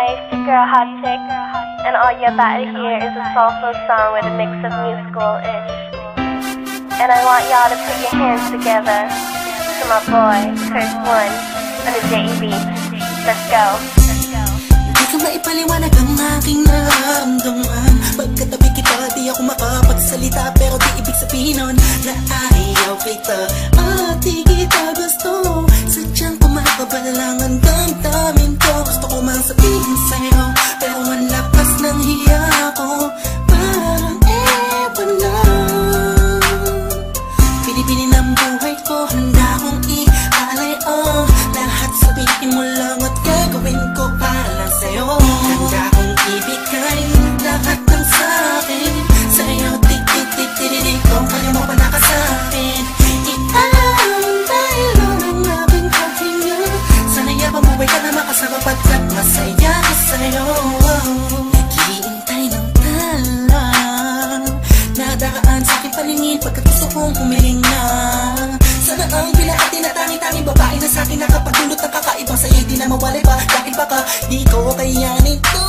it's your girl Hot Chick, and all you're about to hear is a soulful song with a mix of musical-ish. And I want y'all to put your hands together to my boy, Curse One, on the JEB. Let's go. Hindi ka maipaliwanag ang aking nararamdaman. Pagkatabi kita, di ako makapagsalita, pero di ibig sabihin nun na ayaw kita at di kita gusto. Sadyang kumakabalang ang damdamin ko. Gusto ko mang sabihin sa'yo, pero ang lakas ng hiya ko. Parang ewan lang. Pinipili ng buhay ko, handa kong ialay ang lahat. Sabihin mo lang at gagawin ko para lang sa'yo. Handa kong ibigay lahat ng sa'kin sa'yo. Tik-tik-tik-tik-tik kung kaya mo pa nakasa'kin. Iaalam dahil ang aking paghinga. Sana'y mabuhay ka na makasama pagkat masaya ka sa'yo. Naghihintay ng talang nadaraan sa'king paningin pagkat gusto kong humiling na. Sana ang pinaka tinatangi-tangi babae na sa'kin nakapagdulot ng kakaibang sa'yo di na mawalay pa. Dahil baka di ko kayanin to.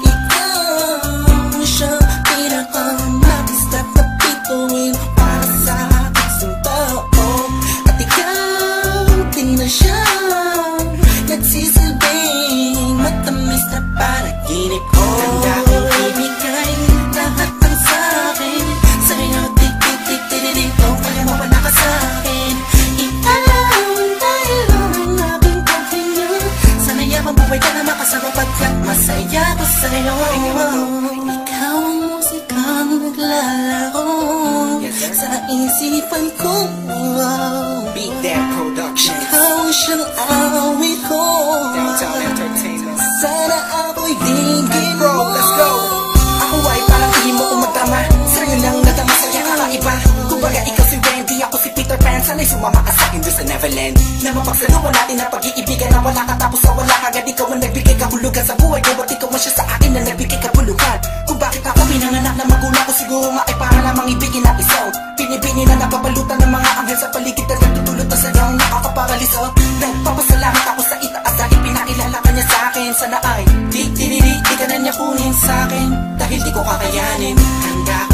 Ikaw siya pinaka-nais na napituin para sa aking sintao. At ikaw din na siya nagsisilbing matamis na panaginip ko. Handa kong ibigay lahat ng sa'kin sa'yo. Tik-tik-tik-tik-tik kung kaya mo pa nakasa'kin. Ialaw dahil ang aking paghinga. Sana'y mabuhay ka na makasama pagkat masaya ko sa'yo. Ikaw ang musikang naglalaro sa isipan ko. Beat That Productions. Ikaw ang siyang awit ko. Downtown Entertainment. Sana ako'y digin mo. Bro, let's go. Ako ay parang hindi mo umatama. Sa'yo lang nadama sa'yo kakaiba. Kumbaga ikaw si Wendy, ako si Peter Pan. Sana'y sumama ka sa'kin doon sa Neverland. Na mapagsaluhan natin ang pag-iibigan na wala ka tapos sa wala kagad. Ikaw ang nagbigay kahulugan sa buhay ko. Ba't ikaw man siya sa akin na nagbigay kabuluhan? Kung bakit ako pinanganak na magulang ko, siguro nga ay para lamang ibigin ang isang pinibini na napapalutan ng mga anghel sa paligid na nagtutulot na sadyang nakakaparaliso. Nagpapasalamat ako sa itaas dahil pinakilala ka niya sa'kin. Sana ay di ka na niya kunin sa'kin dahil di ko kakayanin. Handa